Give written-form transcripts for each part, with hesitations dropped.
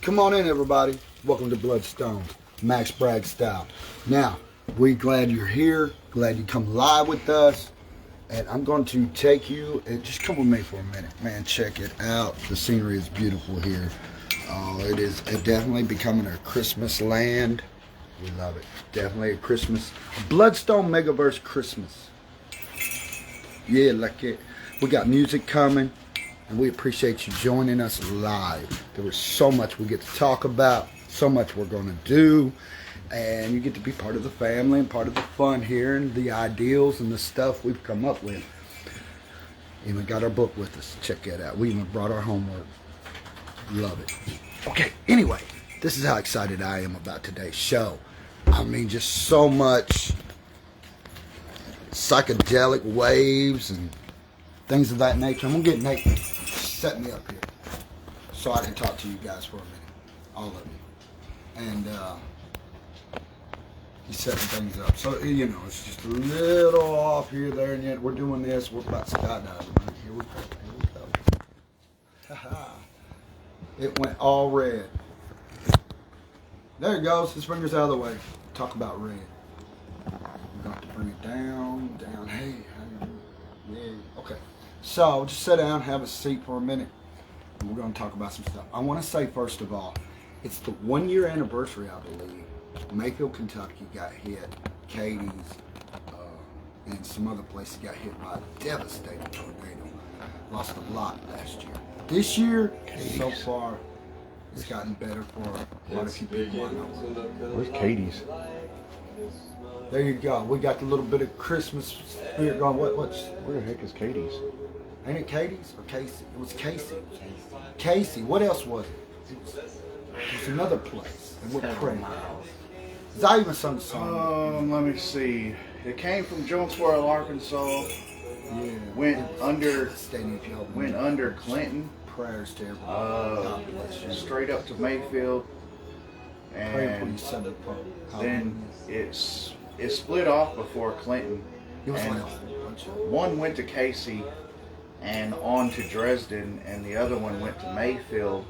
Come on in, everybody. Welcome to Bloodstone, Max Bragg style. Now, we're glad you're here. Glad you come live with us. And I'm going to take you, and just come with me for a minute. Man, check it out. The scenery is beautiful here. It is definitely becoming a Christmas land. We love it. Definitely a Christmas. Bloodstone Megaverse Christmas. Yeah, like it. We got music coming. And we appreciate you joining us live. There was so much we get to talk about, so much we're going to do, and you get to be part of the family and part of the fun here and the ideals and the stuff we've come up with. Even got our book with us. Check it out. We even brought our homework. Love it. Okay, anyway, this is how excited I am about today's show. I mean, just so much psychedelic waves and things of that nature. I'm going to get Nate set me up here so I can talk to you guys for a minute, all of you. And he's setting things up. So, you know, it's just a little off here, there, and yet we're doing this. We're about skydiving. Right? Here we go. Ha-ha. It went all red. There it goes. His fingers out of the way. Talk about red. We're going to bring it down. Hey, yeah. Okay. So, just sit down, have a seat for a minute, and we're going to talk about some stuff. I want to say, first of all, it's the 1 year anniversary, I believe. Mayfield, Kentucky got hit. Katie's and some other places got hit by a devastating tornado. Lost a lot last year. This year, so far, it's gotten better for quite a few people I know. Where's Katie's? There you go. We got the little bit of Christmas spirit going. Where the heck is Katie's? Ain't it Katie's or Casey? It was Casey. Casey. What else was it? It was another place. And we're praying. I even sung the song. Let me see. It came from Jonesboro, Arkansas. Yeah. Went under Clinton. Prayers to everybody. Straight up to Mayfield. And then it split off before Clinton. It was and like a whole bunch of one went to Casey and on to Dresden, and the other one went to Mayfield.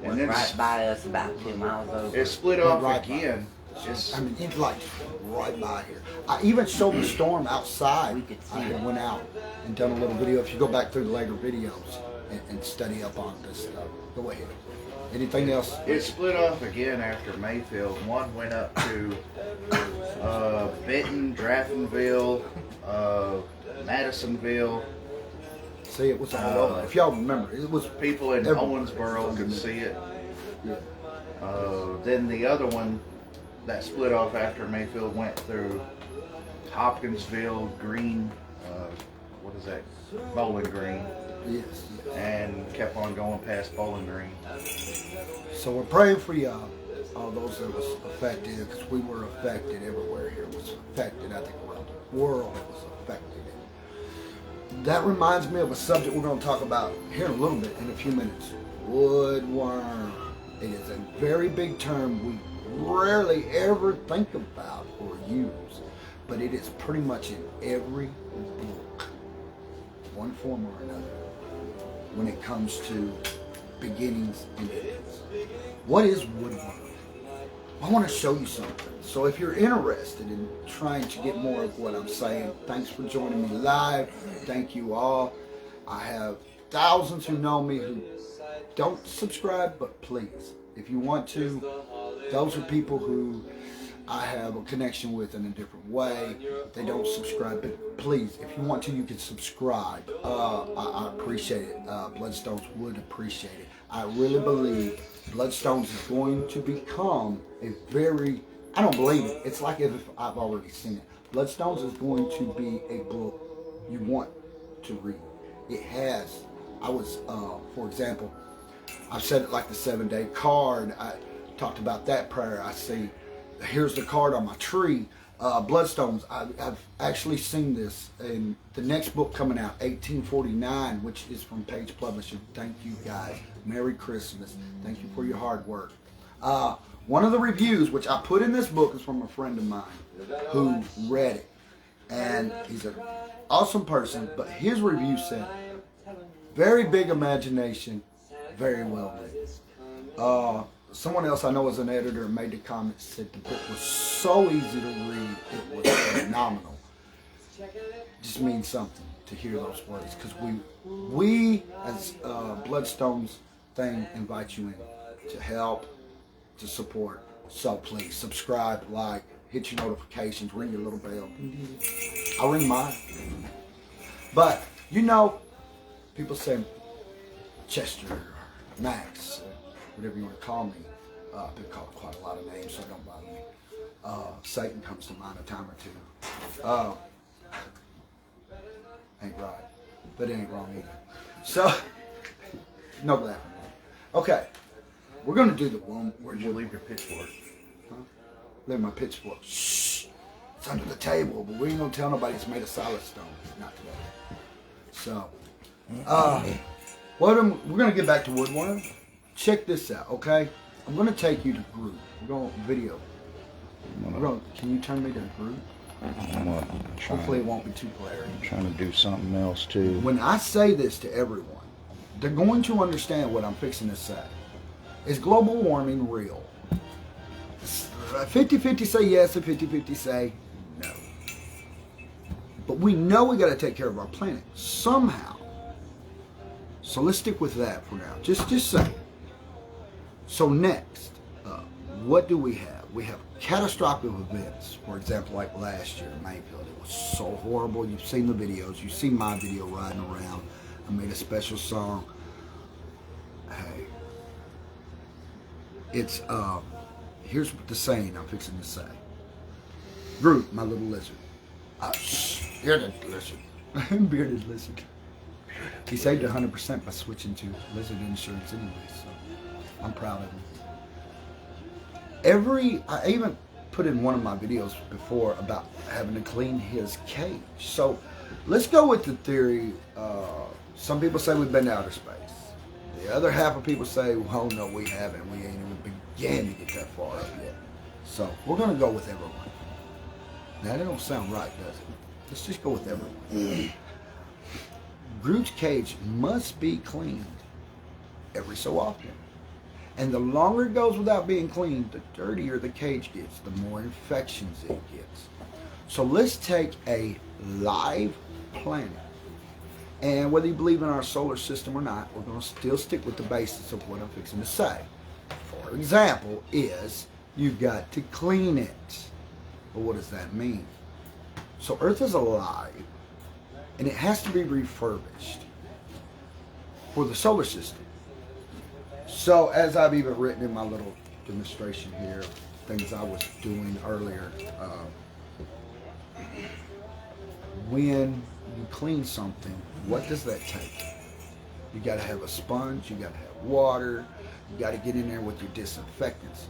And then right by us, about 2 miles over. It split off right again. I mean, it's like right by here. I even showed the storm outside. We could see I it. went out and done a little video. If you go back through the later videos and study up on this stuff, go ahead. Anything else? It split off again after Mayfield. One went up to Benton, Draftonville, Madisonville. See, it was all over. If y'all remember, it was People in everywhere. Owensboro could see it. Yeah. Then the other one that split off after Mayfield went through Hopkinsville, Green, what is that? Bowling Green. Yes. And kept on going past Bowling Green. So we're praying for y'all, all those that was affected, because we were affected everywhere here. It was affected, I think, around the world it was affected. That reminds me of a subject we're going to talk about here in a little bit, in a few minutes. Woodworm. It is a very big term we rarely ever think about or use, but it is pretty much in every book, one form or another, when it comes to beginnings and endings. What is woodworm? I want to show you something. So if you're interested in trying to get more of what I'm saying, thanks for joining me live. Thank you all. I have thousands who know me who don't subscribe, but please, if you want to, those are people who I have a connection with in a different way. They don't subscribe, but please, if you want to, you can subscribe. I appreciate it. Bloodstones would appreciate it. I really believe Bloodstones is going to become a very, I don't believe it. It's like if I've already seen it. Bloodstones is going to be a book you want to read. It has. For example, I've said it like the 7-day card. I talked about that prayer. I see, here's the card on my tree. Bloodstones, I've actually seen this in the next book coming out, 1849, which is from Page Publishing. Thank you guys. Merry Christmas. Thank you for your hard work. One of the reviews, which I put in this book, is from a friend of mine who read it. And he's an awesome person, but his review said, very big imagination, very well made. someone else I know as an editor made the comment, said the book was so easy to read, it was phenomenal. Just means something to hear those words, because we as Bloodstone's thing invite you in to help, to support. So please subscribe, like, hit your notifications, ring your little bell. I ring mine. But you know, people say Chester or Max, or whatever you want to call me. I've been called quite a lot of names, so don't bother me. Satan comes to mind a time or two. Ain't right, but it ain't wrong either. So, no laughing. Okay, we're gonna do the one. Where'd you leave your pitchfork? Huh? Leave my pitchfork. Shh, it's under the table, but we ain't gonna tell nobody it's made of solid stone. Not today. So, we're gonna get back to woodworm. Check this out, okay? I'm gonna take you to group. We're going video. Can you turn me to group? Hopefully it won't be too glaring. I'm trying to do something else too. When I say this to everyone, they're going to understand what I'm fixing to say. Is global warming real? 50-50 say yes and 50-50 say no. But we know we got to take care of our planet somehow. So let's stick with that for now. Just say. So next, what do we have? We have catastrophic events. For example, like last year in Mayfield, it was so horrible. You've seen the videos. You've seen my video riding around. I made a special song. Hey, it's here's what the saying I'm fixing to say. Groot, my little lizard. Bearded lizard. Bearded lizard. He saved 100% by switching to lizard insurance anyway, so I'm proud of him. I even put in one of my videos before about having to clean his cage. So let's go with the theory. Some people say we've been to outer space. The other half of people say, well, no, we haven't. We ain't even began to get that far up yet. So we're going to go with everyone. Now, that don't sound right, does it? Let's just go with everyone. Groot's cage must be cleaned every so often. And the longer it goes without being cleaned, the dirtier the cage gets, the more infections it gets. So let's take a live planet. And whether you believe in our solar system or not, we're going to still stick with the basis of what I'm fixing to say. For example, is you've got to clean it. But what does that mean? So Earth is alive, and it has to be refurbished for the solar system. So as I've even written in my little demonstration here, things I was doing earlier, when you clean something, what does that take? You got to have a sponge, you got to have water, you got to get in there with your disinfectants.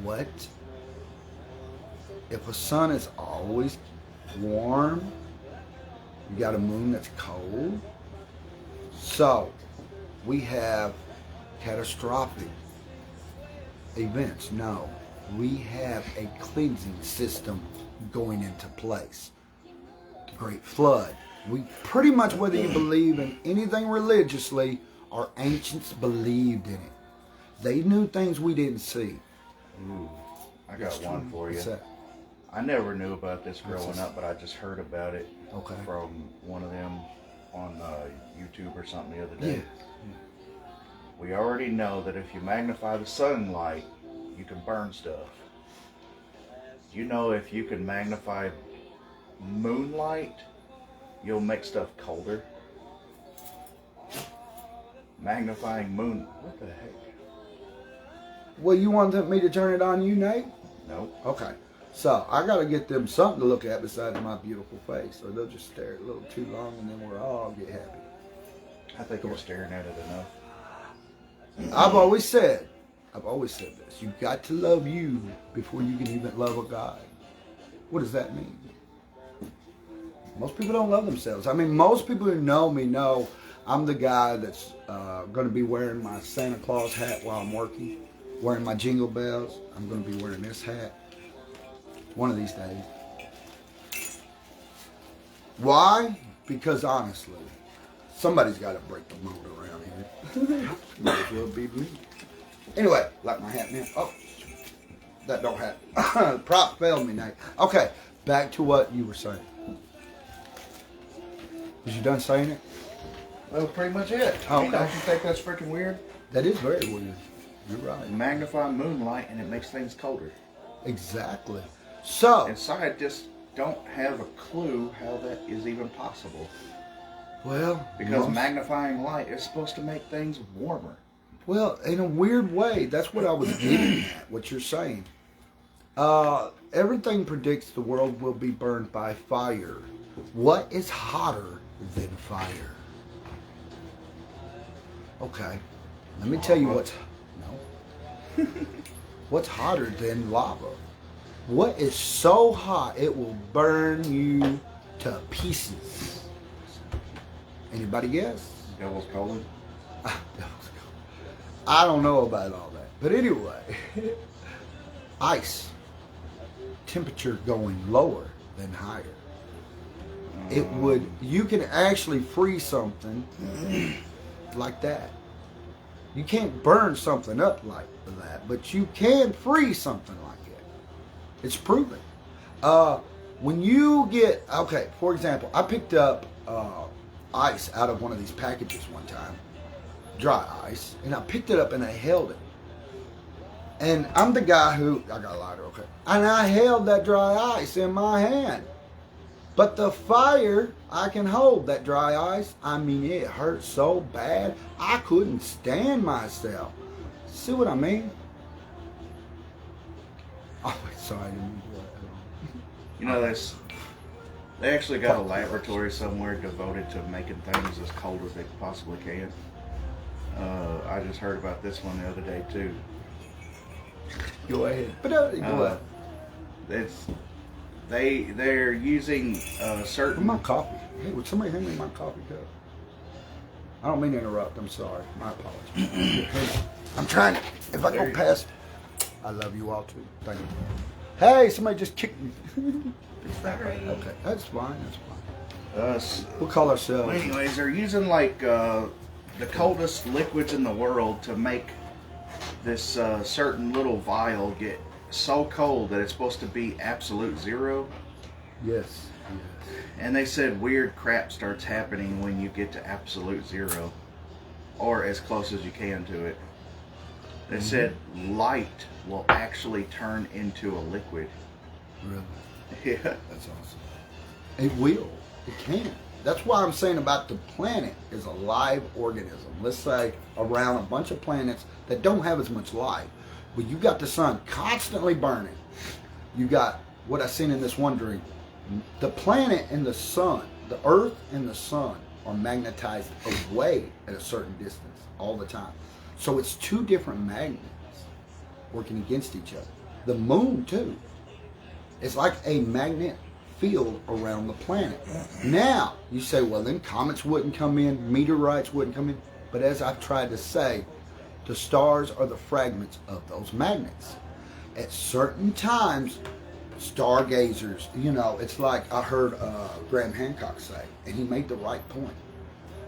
What if a sun is always warm? You got a moon that's cold. So we have catastrophic events. No, we have a cleansing system going into place. The Great Flood. We pretty much, whether you believe in anything religiously, our ancients believed in it. They knew things we didn't see. Ooh, I got one for you. What's that? I never knew about this growing up, but I just heard about it from one of them on YouTube or something the other day. Yeah. We already know that if you magnify the sunlight, you can burn stuff. You know, if you can magnify moonlight, you'll make stuff colder. Magnifying moon, what the heck? Well, you want me to turn it on you, Nate? Nope. Okay. So, I got to get them something to look at besides my beautiful face, or they'll just stare a little too long and then we'll all get happy. I think you're staring at it enough. I've always said this. You've got to love you before you can even love a God. What does that mean? Most people don't love themselves. I mean, most people who know me know I'm the guy that's going to be wearing my Santa Claus hat while I'm working, wearing my jingle bells. I'm going to be wearing this hat one of these days. Why? Because honestly, somebody's got to break the mold around here. Might as well be me. Anyway, like my hat, man. Oh, that don't happen. Prop failed me, Nate. Okay, back to what you were saying. Was you done saying it? That was pretty much it. Oh, I mean, okay. don't you think that's freaking weird? That is very weird. You're right. Magnify moonlight and it makes things colder. Exactly. So, And scientists don't have a clue how that is even possible. well, Because most- magnifying light is supposed to make things warmer. well, in a weird way, that's what I was getting at. What you're saying. Everything predicts the world will be burned by fire. What is hotter than fire? Okay, let me tell you what's no. What's hotter than lava? What is so hot it will burn you to pieces? Anybody guess? Devil's colon. I don't know about all that, but anyway, ice temperature going lower than higher. It would, you can actually freeze something like that. You can't burn something up like that, but you can freeze something like it. It's proven. When you get, okay, for example, I picked up ice out of one of these packages one time, dry ice, and I picked it up and I held it. And I'm the guy who, I got a lighter, okay, and I held that dry ice in my hand. But the fire, I can hold that dry ice. I mean, it hurt so bad, I couldn't stand myself. See what I mean? Oh, sorry, I didn't mean to do that. You know, they actually got a laboratory somewhere devoted to making things as cold as they possibly can. I just heard about this one the other day too. Go ahead. But go ahead. It's they're using Where's certain. my coffee? Hey, would somebody hand me my coffee cup? I don't mean to interrupt. I'm sorry. My apologies. I'm trying to. If I go past, I love you all too. Thank you. Hey, somebody just kicked me. Sorry. Okay, that's fine. That's fine. We'll call ourselves. Anyways, they're using like the coldest liquids in the world to make this certain little vial get so cold that it's supposed to be absolute zero. Yes. And they said weird crap starts happening when you get to absolute zero, or as close as you can to it. They said light will actually turn into a liquid. Really? Yeah. That's awesome. It will. It can. That's why I'm saying about the planet is a live organism. Let's say around a bunch of planets that don't have as much life. But you got the sun constantly burning. You got what I seen in this one dream. The planet and the sun, the earth and the sun are magnetized away at a certain distance all the time. So it's two different magnets working against each other. The moon too. It's like a magnet field around the planet. Now, you say, well, then comets wouldn't come in, meteorites wouldn't come in. But as I've tried to say, the stars are the fragments of those magnets. At certain times, stargazers, you know, it's like I heard Graham Hancock say, and he made the right point.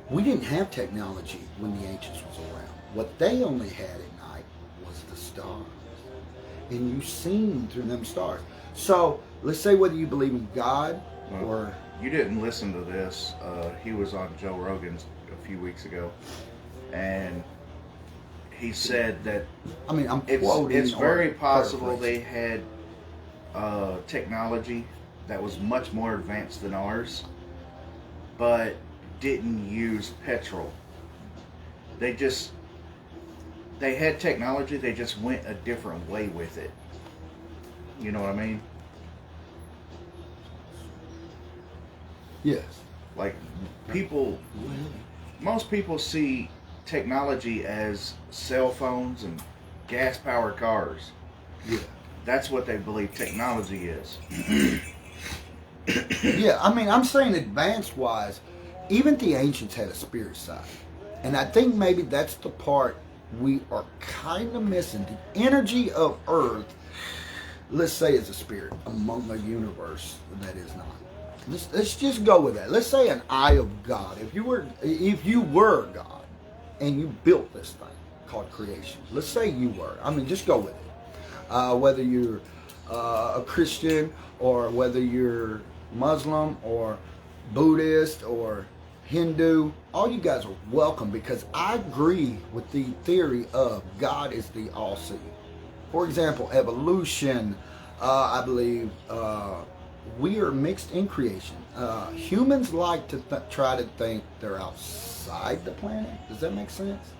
We didn't have technology when the ancients was around. What they only had at night was the stars. And you seen through them stars. So, let's say whether you believe in God or... You didn't listen to this. He was on Joe Rogan's a few weeks ago. And he said that I mean, I'm it's quoting very or possible paraphrasing. they had technology that was much more advanced than ours, but didn't use petrol. They had technology, they just went a different way with it. You know what I mean? Yes. Like, most people see technology as cell phones and gas-powered cars. Yeah. That's what they believe technology is. Yeah, I mean, I'm saying advanced-wise, even the ancients had a spirit side. And I think maybe that's the part we are kind of missing. The energy of Earth, let's say, is a spirit among a universe that is not. Let's just go with that. Let's say an eye of God. If you were God and you built this thing, called creation. Let's say you were. I mean, just go with it. Whether you're a Christian or whether you're Muslim or Buddhist or Hindu, all you guys are welcome, because I agree with the theory of God is the all-seeing. For example, evolution, I believe we are mixed in creation. Humans like to try to think they're outside the planet. Does that make sense?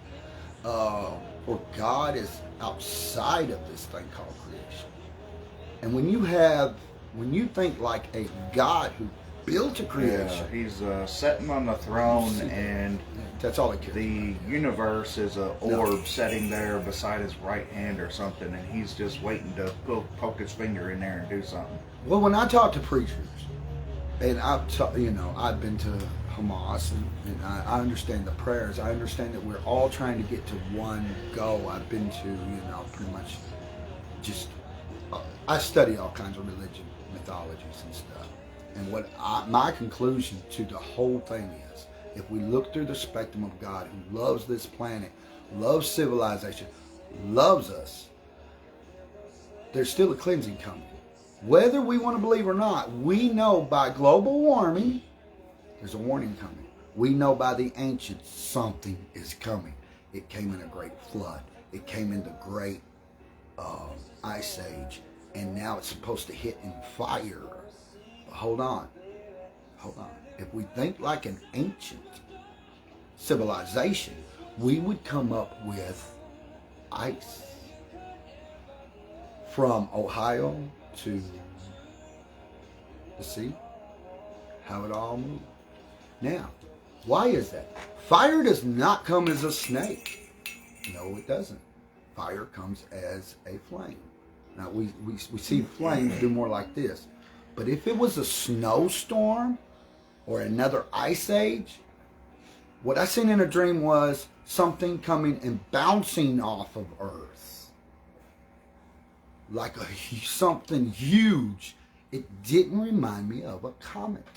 Or God is outside of this thing called creation. And when you think like a God who built a creation, he's sitting on the throne, and that's all it cares. The universe is a orb sitting there beside his right hand or something, and he's just waiting to poke his finger in there and do something. Well, when I talk to preachers, and I've been to Hamas, and I understand the prayers. I understand that we're all trying to get to one goal. I've been to, pretty much just, I study all kinds of religion, mythologies and stuff. And my conclusion to the whole thing is, if we look through the spectrum of God, who loves this planet, loves civilization, loves us, there's still a cleansing coming. Whether we want to believe or not, we know by global warming, there's a warning coming. We know by the ancients, something is coming. It came in a great flood. It came in the great ice age. And now it's supposed to hit in fire. But hold on. If we think like an ancient civilization, we would come up with ice. From Ohio to the sea, how it all moves. Now, why is that? Fire does not come as a snake. No, it doesn't. Fire comes as a flame. Now, we see flames do more like this. But if it was a snowstorm or another ice age, what I seen in a dream was something coming and bouncing off of Earth. Like something huge. It didn't remind me of a comet.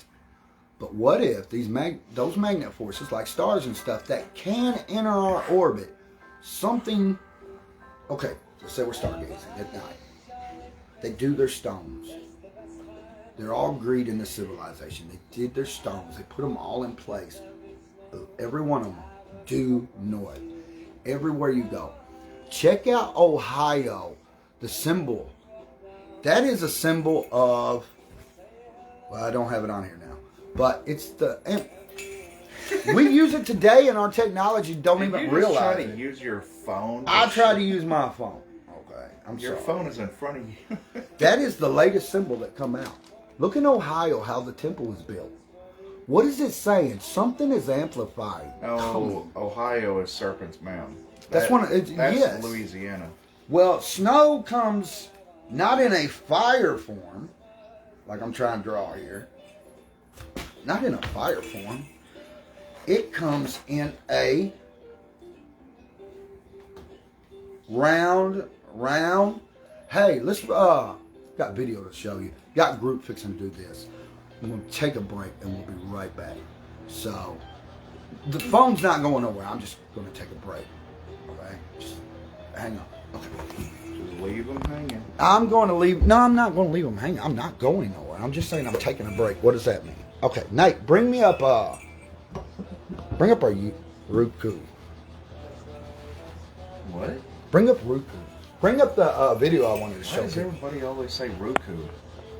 But what if those magnet forces, like stars and stuff, that can enter our orbit, something, okay, let's say we're stargazing at night. They do their stones. They're all greed in the civilization. They did their stones. They put them all in place. Every one of them due north. Everywhere you go. Check out Ohio. The symbol. That is a symbol of, well, I don't have it on here now, but it's we use it today, and our technology don't even realize try to it. use your phone. I try to use my phone. Okay, Your phone is in front of you. That is the latest symbol that come out. Look in Ohio how the temple was built. What is it saying? Something is amplified. Oh, Ohio is Serpent's Mound. That's yes. Louisiana. Well, snow comes not in a fire form, like I'm trying to draw here. Not in a fire form. It comes in a round. Hey, let's got video to show you. Got group fixing to do this. I'm going to take a break and we'll be right back. So, the phone's not going nowhere. I'm just going to take a break. Okay? Just hang on. Okay. Just leave them hanging. I'm going to leave. No, I'm not going to leave them hanging. I'm not going nowhere. I'm just saying I'm taking a break. What does that mean? Okay, Nate, bring me up. Bring up our Roku. What? Bring up Roku. Bring up the video I wanted to show you. Why does everybody always say Roku?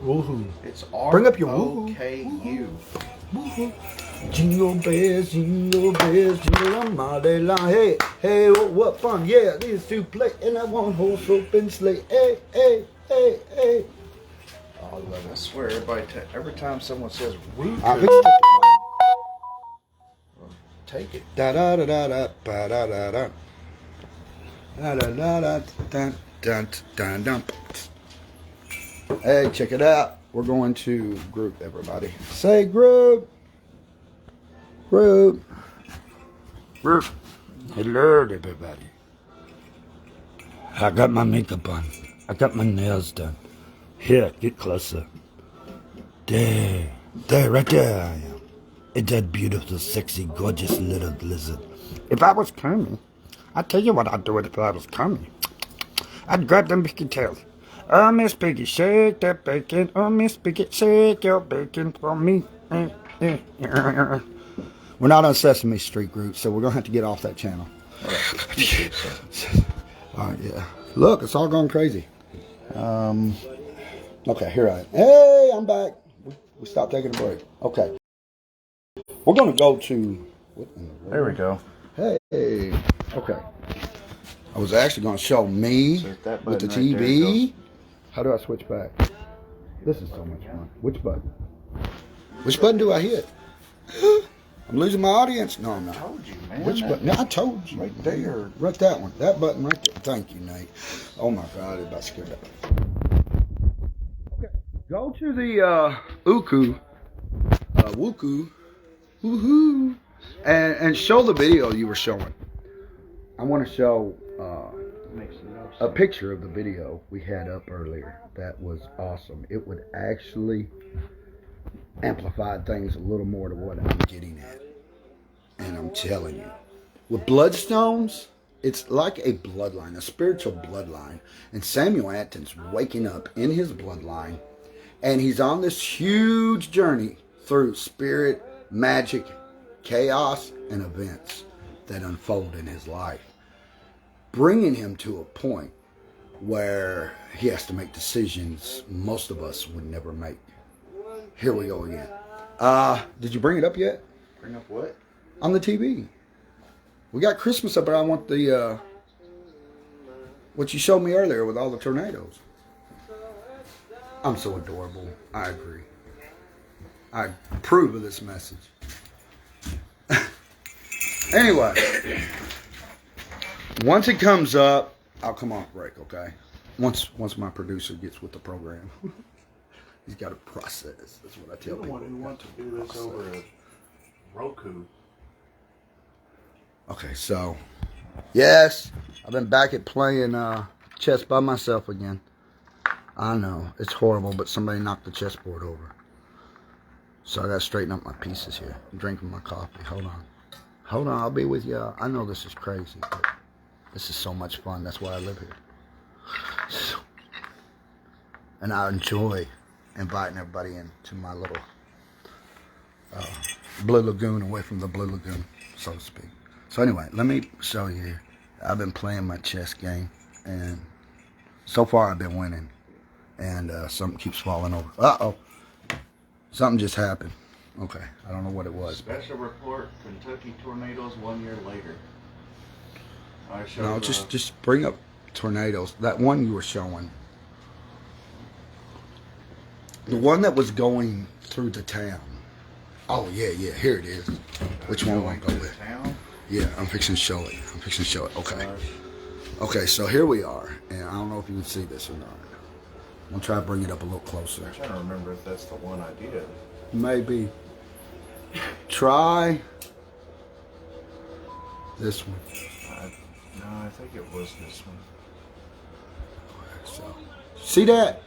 Woohoo. It's Bring up your R-O-K-U. Jingle bells, jingle all day long. Hey, hey, what fun. Yeah, these two play in that one horse open sleigh. Hey, hey, hey, hey. Oh, I love it. I swear, every time someone says Roku, take it. Da da da da da da da da da da da da dun dun dun dun. Hey, check it out. We're going to group, everybody. Say group. Group. Group. Hello, everybody. I got my makeup on. I got my nails done. Here, get closer. There, right there I am. It's that beautiful, sexy, gorgeous little lizard. If I was Kermit, I tell you what I'd do if I was coming. I'd grab them bacon tails. Oh, Miss Piggy, shake that bacon. Oh, Miss Piggy, shake your bacon for me. We're not on Sesame Street group, so we're going to have to get off that channel. All right, yeah. Look, it's all gone crazy. Okay, here I am. Hey, I'm back. We stopped taking a break. Okay. We're going to go to... There we go. Hey. Okay. I was actually going to show me with the TV. How do I switch back? This is so much fun. Which button? Which button do I hit? I'm losing my audience. No, I'm not. I told you, man. Which button? No, I told you. Right there. Right that one. That button right there. Thank you, Nate. Oh my God, it's about scared that. Okay. Go to the Wuku, woohoo, and show the video you were showing. I want to show a picture of the video we had up earlier. That was awesome. It would actually amplify things a little more to what I'm getting at. And I'm telling you, with bloodstones, it's like a bloodline, a spiritual bloodline. And Samuel Anton's waking up in his bloodline, and he's on this huge journey through spirit, magic, chaos, and events that unfold in his life, bringing him to a point where he has to make decisions most of us would never make. Here we go again. Did you bring it up yet? Bring up what? On the TV. We got Christmas up there. I want the, what you showed me earlier with all the tornadoes. I'm so adorable. I agree. I approve of this message. Anyway, once it comes up, I'll come off break, okay? Once my producer gets with the program. He's got to process. That's what I tell people. You're the one who wants to do this over a Roku. Okay, so, yes, I've been back at playing chess by myself again. I know, it's horrible, but somebody knocked the chessboard over. So I got to straighten up my pieces here. I'm drinking my coffee. Hold on, I'll be with you. I know this is crazy, but this is so much fun. That's why I live here. And I enjoy inviting everybody into my little Blue Lagoon, away from the Blue Lagoon, so to speak. So anyway, let me show you here. I've been playing my chess game, and so far I've been winning. And something keeps falling over. Uh-oh. Something just happened. Okay, I don't know what it was. Special report, Kentucky tornadoes 1 year later. I showed, no, just bring up tornadoes. That one you were showing. The one that was going through the town. Oh, yeah, here it is. Which one will I go with? Town? Yeah, I'm fixing to show it. Okay. Okay, so here we are. And I don't know if you can see this or not. I'm going to try to bring it up a little closer. I'm trying to remember if that's the one I did. Maybe. Try this one. No, I think it was this one. So, see that?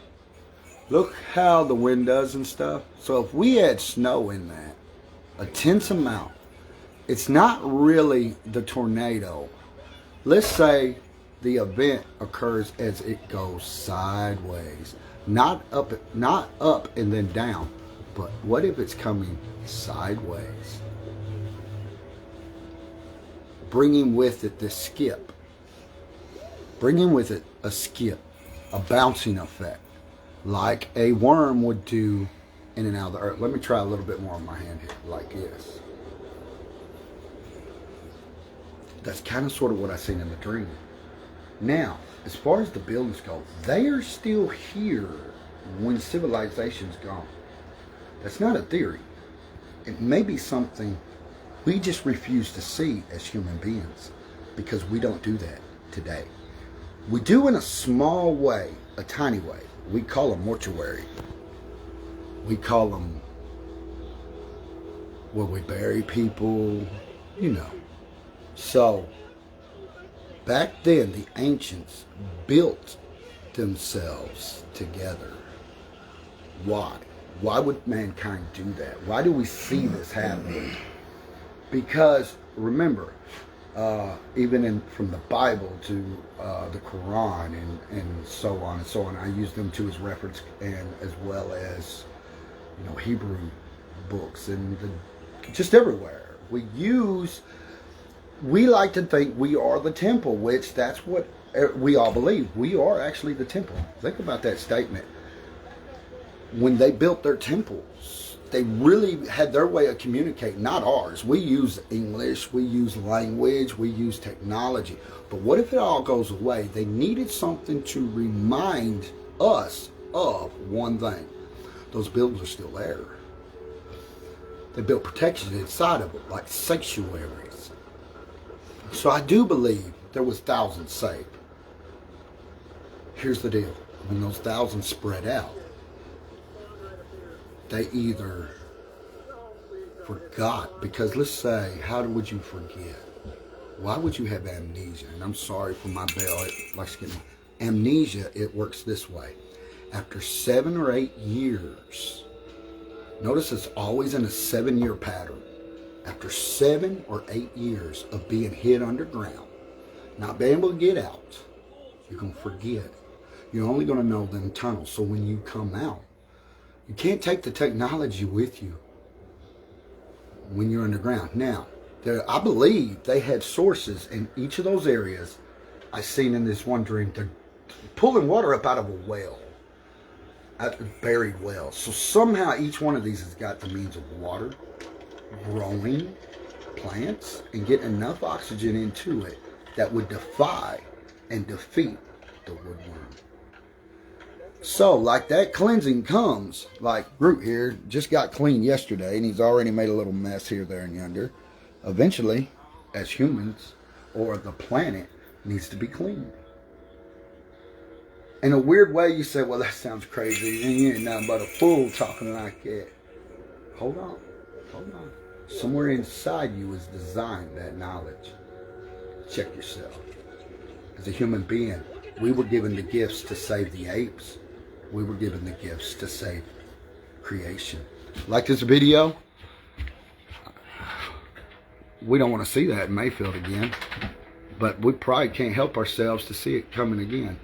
Look how the wind does and stuff. So if we had snow in that, a tense amount, it's not really the tornado. Let's say the event occurs as it goes sideways, not up and then down, but what if it's coming sideways, bringing with it the skip, bringing with it a skip, a bouncing effect, like a worm would do in and out of the earth. Let me try a little bit more on my hand here, like this. That's kind of sort of what I seen in the dream. Now, as far as the buildings go, they are still here when civilization's gone. That's not a theory. It may be something we just refuse to see as human beings because we don't do that today. We do in a small way, a tiny way. We call them mortuary. We call them where we bury people, you know. So, back then, the ancients built themselves together. Why? Why would mankind do that? Why do we see this happening? Because, remember, even from the Bible to the Quran and so on and so on. I use them too as reference, and as well as Hebrew books and just everywhere. We like to think we are the temple, which that's what we all believe. We are actually the temple. Think about that statement. When they built their temples, they really had their way of communicating, not ours. We use English, we use language, we use technology. But what if it all goes away? They needed something to remind us of one thing. Those buildings are still there. They built protection inside of it, like sanctuaries. So I do believe there was thousands saved. Here's the deal. When those thousands spread out, they either forgot, because let's say, how would you forget? Why would you have amnesia? And I'm sorry for my bell, it likes to get me. Amnesia, it works this way. After 7 or 8 years, notice it's always in a 7-year pattern. After 7 or 8 years of being hid underground, not being able to get out, you're going to forget. You're only going to know them tunnels. So when you come out, you can't take the technology with you when you're underground. Now, I believe they had sources in each of those areas. I seen in this one dream, they're pulling water up out of a well, a buried well. So somehow each one of these has got the means of water, growing plants, and getting enough oxygen into it that would defy and defeat the woodworm. So, like that cleansing comes, like Groot here just got clean yesterday, and he's already made a little mess here, there, and yonder. Eventually, as humans, or the planet, needs to be cleaned. In a weird way, you say, well, that sounds crazy. You ain't nothing but a fool talking like that. Hold on. Hold on. Somewhere inside you is designed that knowledge. Check yourself. As a human being, we were given the gifts to save the apes. We were given the gifts to save creation. Like this video? We don't want to see that in Mayfield again. But we probably can't help ourselves to see it coming again.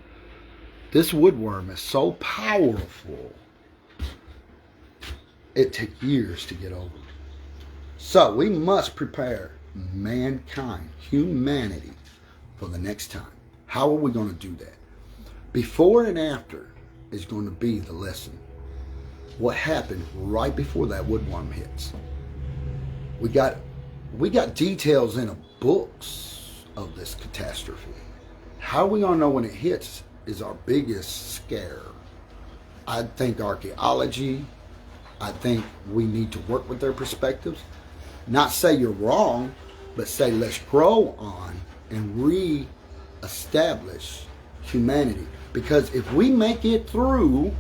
This woodworm is so powerful, it took years to get over. So we must prepare mankind, humanity, for the next time. How are we going to do that? Before and after is going to be the lesson. What happened right before that woodworm hits? We got details in the books of this catastrophe. How are we going to know when it hits is our biggest scare. I think archaeology, I think we need to work with their perspectives. Not say you're wrong, but say let's grow on and re-establish humanity. Because if we make it through,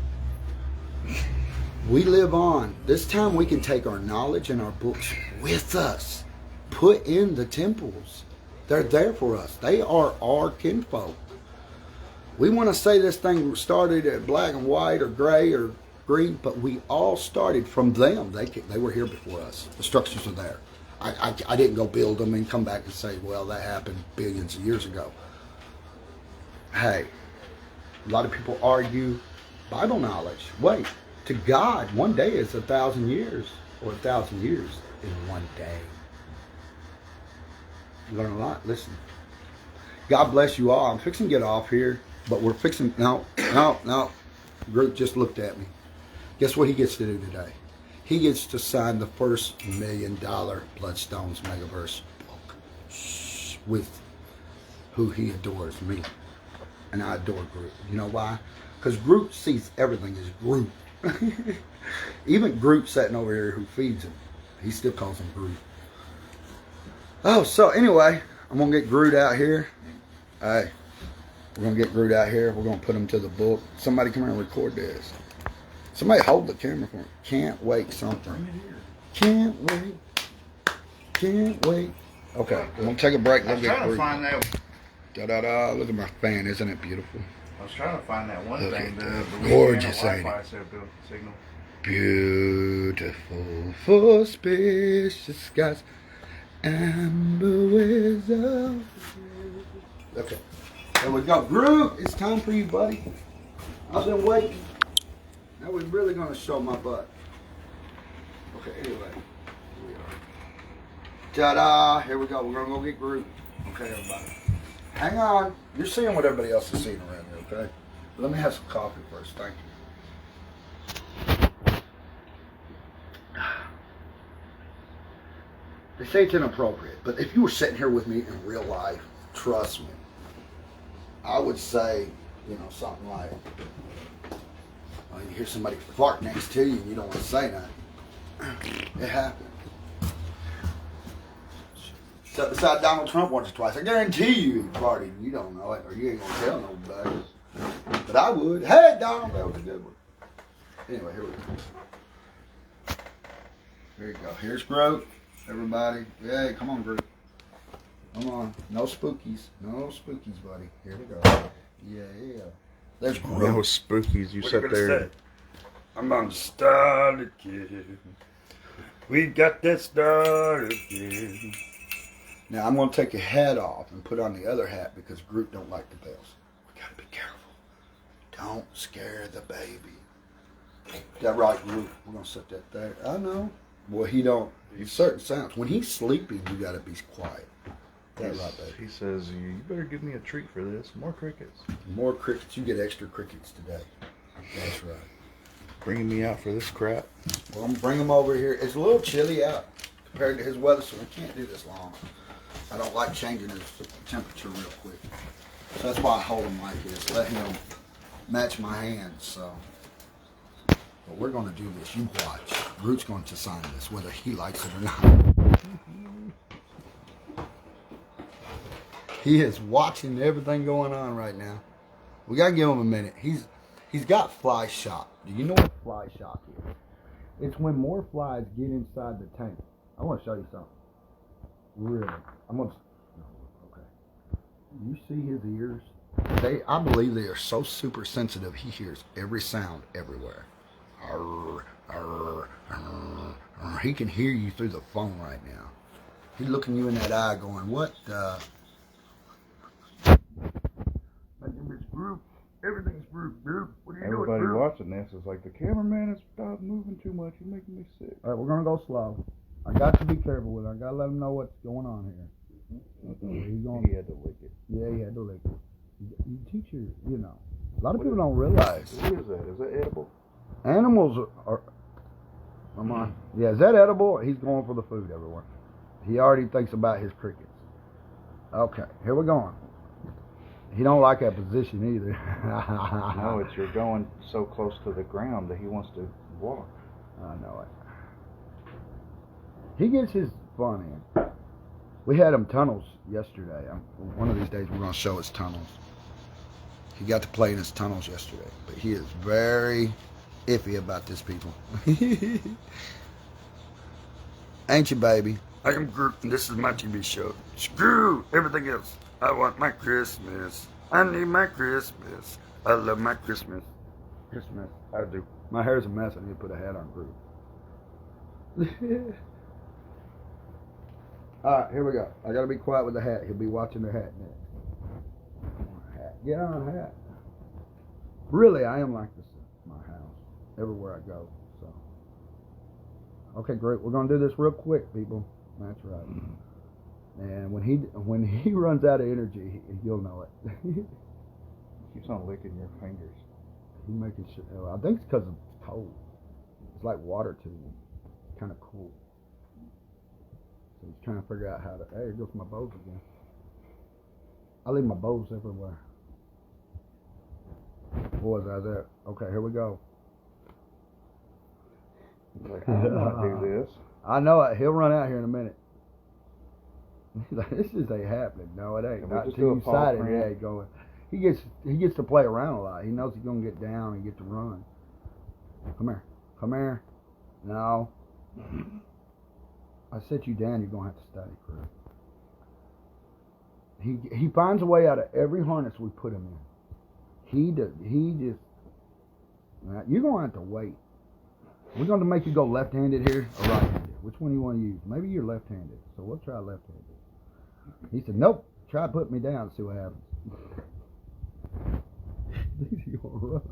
we live on. This time we can take our knowledge and our books with us. Put in the temples. They're there for us. They are our kinfolk. We want to say this thing started at black and white or gray or green, but we all started from them. They were here before us. The structures are there. I didn't go build them and come back and say, well, that happened billions of years ago. Hey, a lot of people argue Bible knowledge. Wait, to God, one day is 1,000 years, or 1,000 years in one day. You learn a lot. Listen. God bless you all. I'm fixing to get off here, but we're fixing... No. Groot just looked at me. Guess what he gets to do today? He gets to sign the first $1 million BloodstoneZ Megaverse book with who he adores, me. And I adore Groot. You know why? Because Groot sees everything as Groot. Even Groot sitting over here who feeds him, he still calls him Groot. Oh, so anyway, I'm going to get Groot out here. Hey, we're going to get Groot out here. We're going to put him to the book. Somebody come here and record this. Somebody hold the camera for me. Can't wait something. Can't wait. Can't wait. Okay, I'm going to take a break. I was trying to find that. Da-da-da. Look at my fan. Isn't it beautiful? I was trying to find that one Look thing. at The gorgeous, ain't Wi-Fi it? signal. Beautiful for spacious skies Amber Wizard. Okay. There we go. Groove, it's time for you, buddy. I've been waiting. Now we're really going to show my butt. Okay, anyway. Here we are. Ta-da! Here we go. We're going to go get Groove. Okay, everybody. Hang on. You're seeing what everybody else is seeing around here, okay? Let me have some coffee first. Thank you. They say it's inappropriate, but if you were sitting here with me in real life, trust me, I would say, you know, something like, well, you hear somebody fart next to you and you don't want to say nothing. It happened. Sat beside Donald Trump once or twice. I guarantee you he farted and you don't know it, or you ain't going to tell nobody. But I would. Hey, Donald, that was a good one. Anyway, here we go. Here you go. Here's Groot. Everybody, yay, come on, Groot. Come on. No spookies. No spookies, buddy. Here we go. Yeah. There's Groot. No spookies. You sit there. I'm on the start again. We got that start again. Now, I'm going to take your hat off and put on the other hat because Groot don't like the bells. We got to be careful. Don't scare the baby. Is that right, Groot? We're going to set that there. I know. Well, he don't. Certain sounds. When he's sleeping, you got to be quiet. That's right, baby. He says, you better give me a treat for this. More crickets. More crickets. You get extra crickets today. That's right. Bringing me out for this crap. Well, I'm going to bring him over here. It's a little chilly out compared to his weather, so we can't do this long. I don't like changing his temperature real quick. So that's why I hold him like this. Let him match my hands, so. But we're going to do this. You watch. Groot's going to sign this, whether he likes it or not. He is watching everything going on right now. We got to give him a minute. He's got fly shock. Do you know what fly shock is? It's when more flies get inside the tank. I want to show you something. Really. Okay. You see his ears? I believe they are so super sensitive. He hears every sound everywhere. Arr, arr, arr, arr. He can hear you through the phone right now. He's looking you in that eye going, what the? Everything's Groot. What are you Everybody doing, watching this is like, the cameraman is stop moving too much. He's making me sick. All right, we're going to go slow. I got to be careful with it. I got to let him know what's going on here. He had to lick it. Yeah, he had to lick it. You teach your, you know. A lot of people don't realize. What is that? Is that edible? Animals are come on. Yeah, is that edible? He's going for the food, everyone. He already thinks about his crickets. Okay, here we're going. He don't like that position either. No, it's you're going so close to the ground that he wants to walk. I know it. He gets his fun in. We had him tunnels yesterday. One of these days we're going to show his tunnels. He got to play in his tunnels yesterday, but he is very iffy about this, people. Ain't you, baby? I am Groot, and this is my TV show. Screw everything else. I want my Christmas. I need my Christmas. I love my Christmas. Christmas. I do. My hair's a mess. I need to put a hat on Groot. Alright, here we go. I gotta be quiet with the hat. He'll be watching the hat next. Come on, hat. Get on a hat. Really, I am like this in my house. Everywhere I go. So. Okay, great. We're gonna do this real quick, people. That's right. And when he runs out of energy, you'll know it. Keeps on licking your fingers. He's making sure. I think it's because it's cold. It's like water to him. It's kind of cool. So he's trying to figure out how to. Hey, here goes my bows again. I leave my bows everywhere. Boys, how's that? Okay, here we go. Like, I don't want to do this. I know it. He'll run out here in a minute. He's like, this just ain't happening. No, it ain't. Not till you sight it. Yeah, going. He gets to play around a lot. He knows he's gonna get down and get to run. Come here. Come here. No. I set you down. You're gonna have to stay, Chris. He finds a way out of every harness we put him in. He just. You're gonna have to wait. We're gonna make you go left-handed here or right-handed. Which one do you want to use? Maybe you're left-handed, so we'll try left-handed. He said, nope. Try putting me down and see what happens. He's gonna run.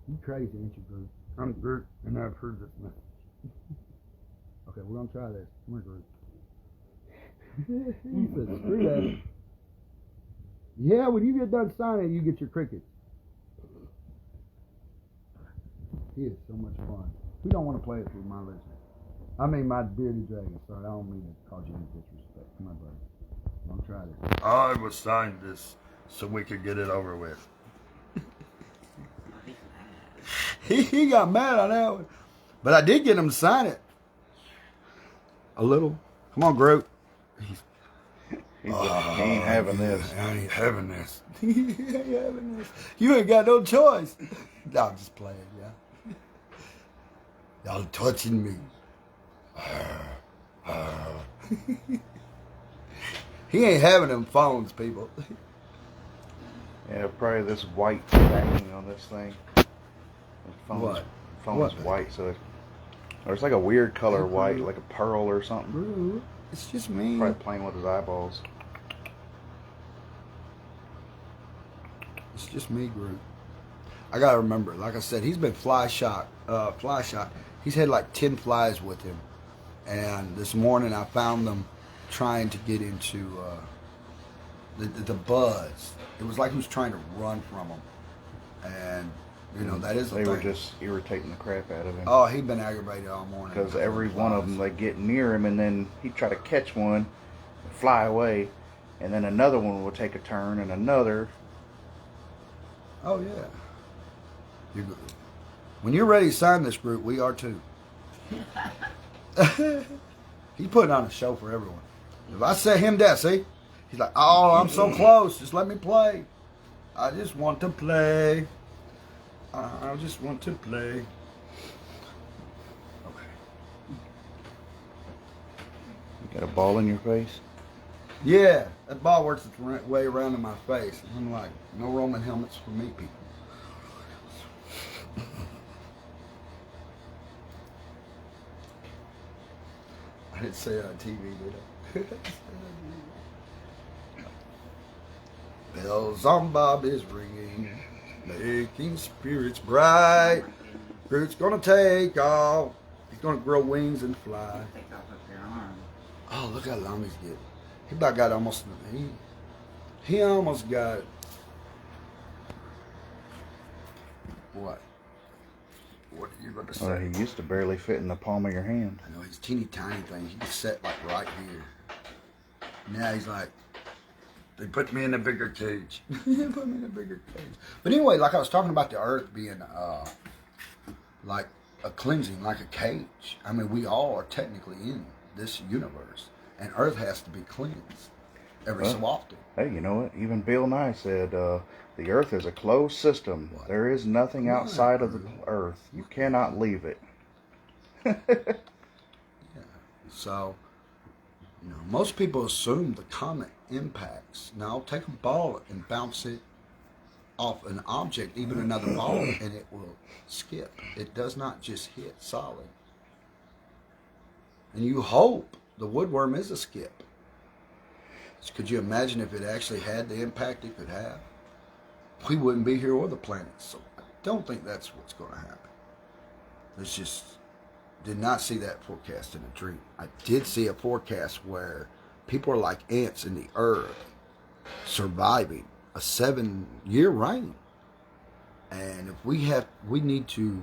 You crazy, ain't you, Groot? I'm Groot, and I've heard this message. Okay, we're gonna try this. Come here, Groot. He said, screw that. Yeah, when you get done signing, you get your crickets. He is so much fun. We don't want to play it with my lizard. I mean, my bearded dragon. Sorry, I don't mean to cause you any disrespect. Come on, buddy. Don't try this. I was signed this so we could get it over with. He got mad on that one. But I did get him to sign it. A little. Come on, Groot. He's like, he ain't having this. I ain't having this. He ain't having this. You ain't got no choice. No, I'm just playing, yeah. Y'all touching me. He ain't having them phones, people. Yeah, probably this white backing on this thing. The phone's What? white, so it's like a weird color white, like a pearl or something. It's just me. Probably playing with his eyeballs. It's just me, Groot. I gotta remember, like I said, he's been fly shot. He's had like 10 flies with him, and this morning I found them trying to get into the buzz. It was like he was trying to run from them, and you know that is the They thing. were just irritating the crap out of him. Oh, he'd been aggravated all morning. Because every one of them, they get near him, and then he'd try to catch one, fly away, and then another one would take a turn, and another. Oh yeah. When you're ready to sign this group, we are too. He's putting on a show for everyone. If I set him down, see? He's like, oh, I'm so close. Just let me play. I just want to play. I just want to play. Okay. You got a ball in your face? Yeah, that ball works its way around in my face. I'm like, no Roman helmets for me, people. I didn't say it on TV, did I? Bells on Bob is ringing, making spirits bright. Groot's gonna take off. He's gonna grow wings and fly. Take off with your arm. Oh, look how long he's getting. He about got almost. He almost got. What? What are you going to say? Well, he used to barely fit in the palm of your hand. I know he's teeny tiny thing. He just sat like right here. Now he's like, they put me in a bigger cage. They put me in a bigger cage. But anyway, like I was talking about the earth being like a cleansing, like a cage. I mean, we all are technically in this universe, and earth has to be cleansed every so often. Hey, you know what? Even Bill Nye said the earth is a closed system. What? There is nothing outside of the earth. You cannot leave it. Yeah. So, you know, most people assume the comet impacts. Now, take a ball and bounce it off an object, even another ball, and it will skip. It does not just hit solid. And you hope the woodworm is a skip. Could you imagine if it actually had the impact it could have? We wouldn't be here or the planet. So I don't think that's what's going to happen. It's just, did not see that forecast in a dream. I did see a forecast where people are like ants in the earth surviving a 7-year reign. And if we need to,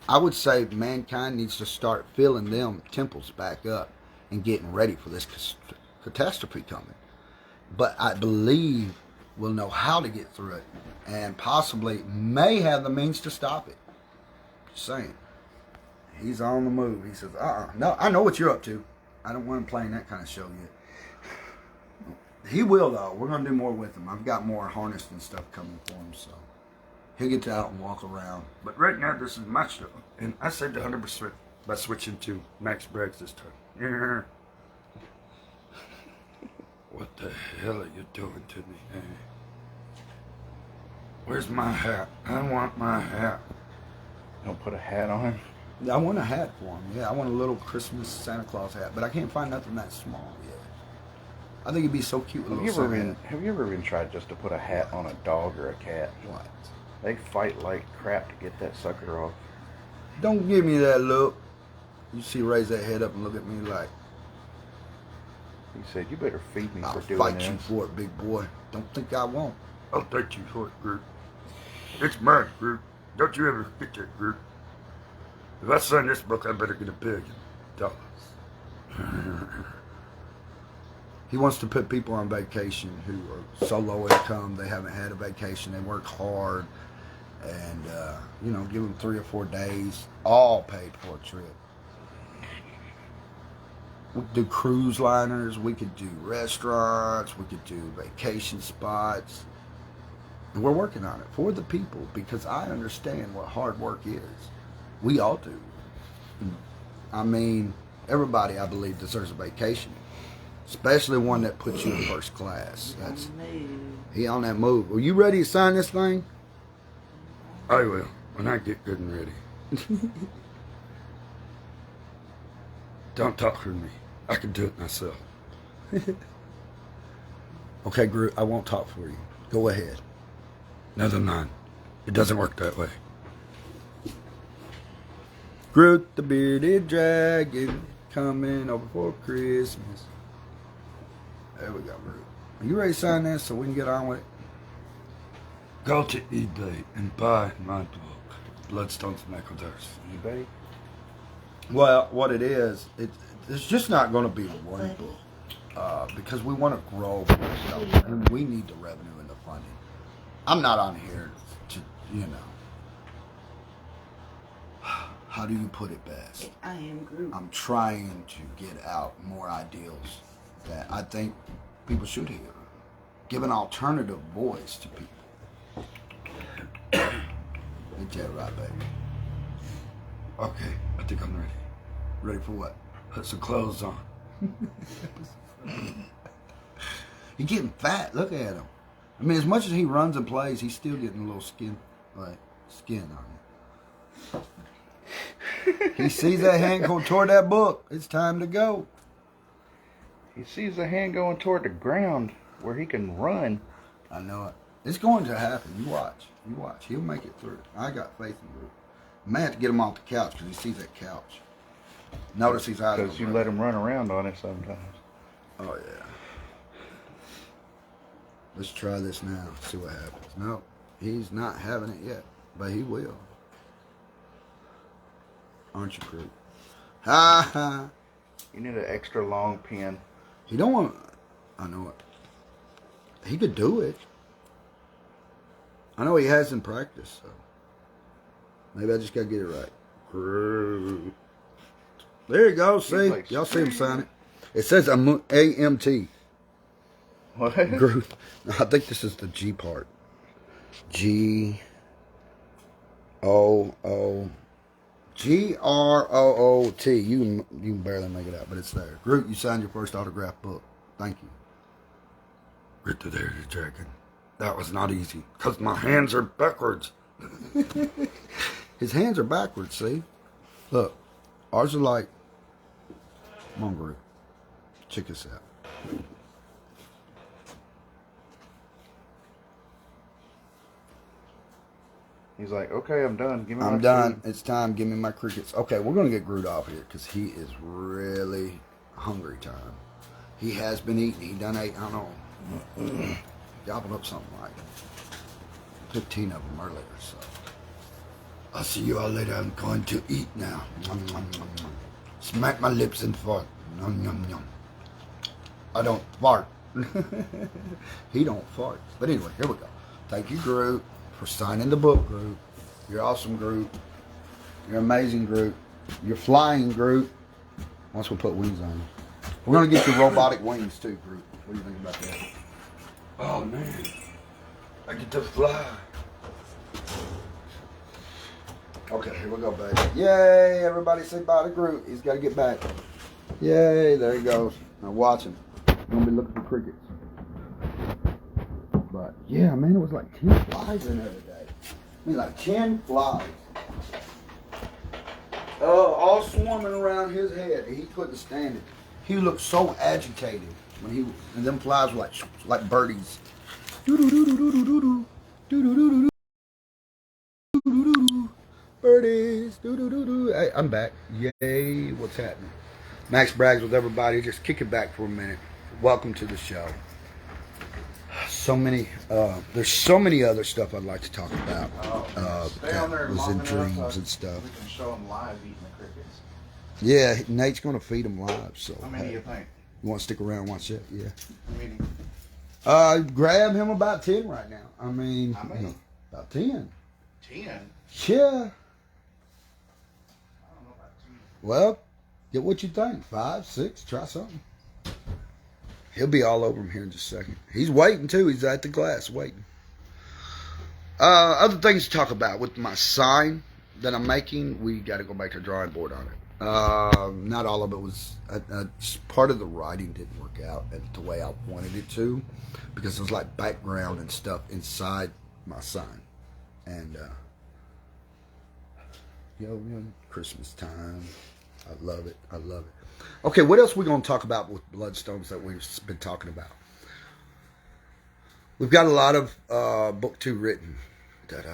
I would say mankind needs to start filling them temples back up and getting ready for this catastrophe coming. But I believe we'll know how to get through it and possibly may have the means to stop it. Just saying. He's on the move. He says, no, I know what you're up to. I don't want him playing that kind of show yet. He will, though. We're going to do more with him. I've got more harnessed and stuff coming for him, so he'll get out and walk around. But right now, this is my show. And I saved 100% by switching to Max Braggs this time. Yeah. What the hell are you doing to me, eh? Where's my hat? I want my hat. Don't put a hat on him. I want a hat for him. Yeah, I want a little Christmas Santa Claus hat, but I can't find nothing that small yet. I think it'd be so cute. Have you ever been tried just to put a hat on a dog or a cat? What? They fight like crap to get that sucker off. Don't give me that look. You see, raise that head up and look at me like. He said, "You better feed me I'll for doing fight this." you for it, big boy. Don't think I won't. I'll fight you for it, Groot. It's mine, Groot. Don't you ever forget that, Groot. If I sign this book, I better get $1 billion. He wants to put people on vacation who are so low income, they haven't had a vacation, they work hard, and, give them 3 or 4 days, all paid for a trip. We could do cruise liners, we could do restaurants, we could do vacation spots. And we're working on it for the people because I understand what hard work is. We all do. I mean, everybody, I believe, deserves a vacation. Especially one that puts you in first class. He on that move. Are you ready to sign this thing? I will, when I get good and ready. Don't talk to me. I can do it myself. Okay, Groot, I won't talk for you. Go ahead. Never mind. It doesn't work that way. Groot the bearded dragon coming over for Christmas. There we go, Groot. Are you ready to sign this so we can get on with it? Go to eBay and buy my book, BloodstoneZ. eBay? Well, what it is, it's just not going to be one book because we want to grow and we need the revenue and the funding. I'm not on here to, how do you put it best? I am Groot. I'm trying to get out more ideals that I think people should hear. Give an alternative voice to people. Ain't that right, baby? Okay, I think I'm ready. Ready for what? Put some clothes on. He's getting fat. Look at him. I mean, as much as he runs and plays, he's still getting a little skin on him. He sees that hand going toward that book. It's time to go. He sees the hand going toward the ground where he can run. I know it. It's going to happen. You watch. You watch. He'll make it through. I got faith in Groot. I may have to get him off the couch because he sees that couch. Notice he's out of Because you let him run around on it sometimes. Oh, yeah. Let's try this now. See what happens. No, he's not having it yet, but he will. Aren't you, Groot? Ha ha. You need an extra long pin. He don't want. I know it. He could do it. I know he has in practice, so maybe I just gotta get it right. Groot. There you go. See, like, y'all see him sign it. It says AMT. What? Groot. I think this is the G part. G O O Groot. You can barely make it out, but it's there. Groot, you signed your first autograph book. Thank you. Groot the bearded dragon. That was not easy, because my hands are backwards. His hands are backwards, see? Look, ours are like, come on, Groot. Check this out. He's like, okay, I'm done. Give me my I'm done. food. It's time. Give me my crickets. Okay, we're going to get Groot off here because he is really hungry time. He has been eating. He done ate, I don't know, gobbled up something like 15 of them earlier. So I'll see you all later. I'm going to eat now. Nom, nom, nom, nom. Smack my lips and fart. Nom, nom, nom. I don't fart. He don't fart. But anyway, here we go. Thank you, Groot, for signing the book, Groot. You're awesome, Groot. You're amazing, Groot. You're flying, Groot. Once we put wings on you. We're going to get you robotic wings, too, Groot. What do you think about that? Oh, man. I get to fly. Okay, here we go, baby. Yay, everybody say bye to Groot. He's got to get back. Yay, there he goes. Now watch him. I'm going to be looking for crickets. But, yeah, man, it was like 10 flies in there today. I mean, like 10 flies. all swarming around his head. He couldn't stand it. He looked so agitated when and them flies were like birdies. Birdies. Hey, I'm back. Yay, what's happening? Max Braggs with everybody. Just kick it back for a minute. Welcome to the show. There's so many other stuff I'd like to talk about. That was in dreams and stuff. We can show them live eating the crickets. Yeah, Nate's gonna feed them live. So How many do you think? You want to stick around and watch that? Yeah. How many? Grab him about 10 right now. I mean, How many? About 10. 10? Yeah. I don't know about 10. Well, get what you think. 5, 6, try something. He'll be all over him here in just a second. He's waiting too. He's at the glass waiting. Other things to talk about with my sign that I'm making. We got to go back to the drawing board on it. Not all of it was. Part of the writing didn't work out the way I wanted it to, because it was like background and stuff inside my sign, and Christmas time. I love it. I love it. Okay, what else are we going to talk about with Bloodstones that we've been talking about? We've got a lot of book 2 written. Ta-da.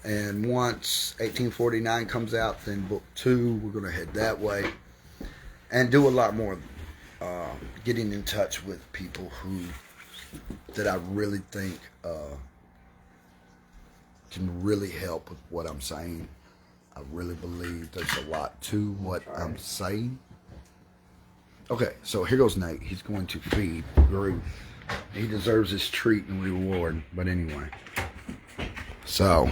And once 1849 comes out, then book 2, we're going to head that way and do a lot more getting in touch with people that I really think can really help with what I'm saying. I really believe there's a lot to what I'm saying. Okay, so here goes Nate. He's going to feed Groove. He deserves his treat and reward. But anyway. So.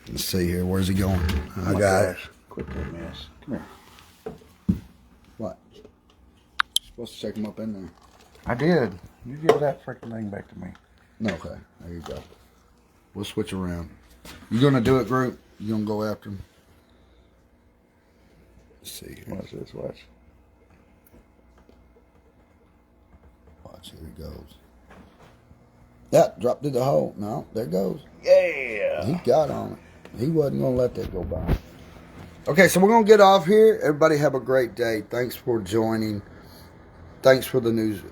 Let's see here. Where's he going? I got it. Quit that mess. Come here. What? You're supposed to check him up in there. I did. You give that freaking thing back to me. No, okay. There you go. We'll switch around. You gonna do it, Groove? You gonna go after him? Let's see here. Watch this, watch. Watch, here he goes. Yeah, dropped through the hole. No, there goes. Yeah. He got on it. He wasn't going to let that go by. Okay, so we're going to get off here. Everybody have a great day. Thanks for joining. Thanks for the news,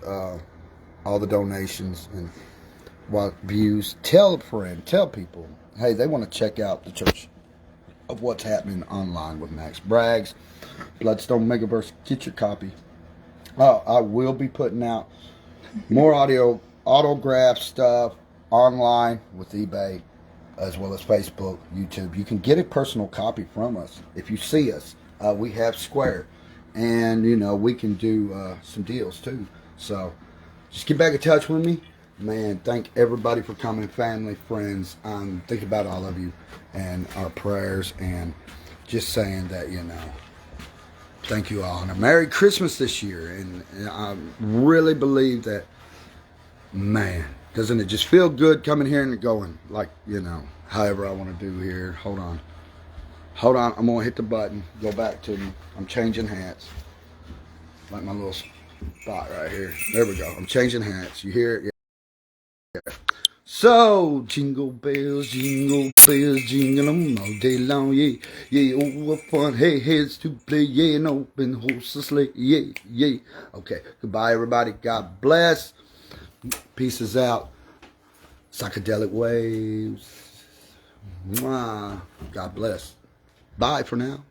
all the donations and views. Tell a friend, tell people, hey, they want to check out the church of what's happening online with Max Braggs. Bloodstone Megaverse, get your copy. I will be putting out more autograph stuff online with eBay, as well as Facebook, YouTube. You can get a personal copy from us if you see us. We have Square, and we can do some deals too. So just get back in touch with me, man. Thank everybody for coming, family, friends. I'm thinking about all of you and our prayers, and just saying that thank you all, and a Merry Christmas this year. And I really believe that, man, doesn't it just feel good coming here and going, like, however I want to do here. Hold on, I'm going to hit the button, go back to me. I'm changing hats, like my little spot right here. There we go. I'm changing hats. You hear it? Yeah. So, jingle bells, jingle them all day long, yeah, yeah, oh, what fun, hey, heads to play, yeah, and open horses sleigh, yeah, yeah. Okay, goodbye, everybody. God bless. Pieces out. Psychedelic waves. Mwah. God bless. Bye for now.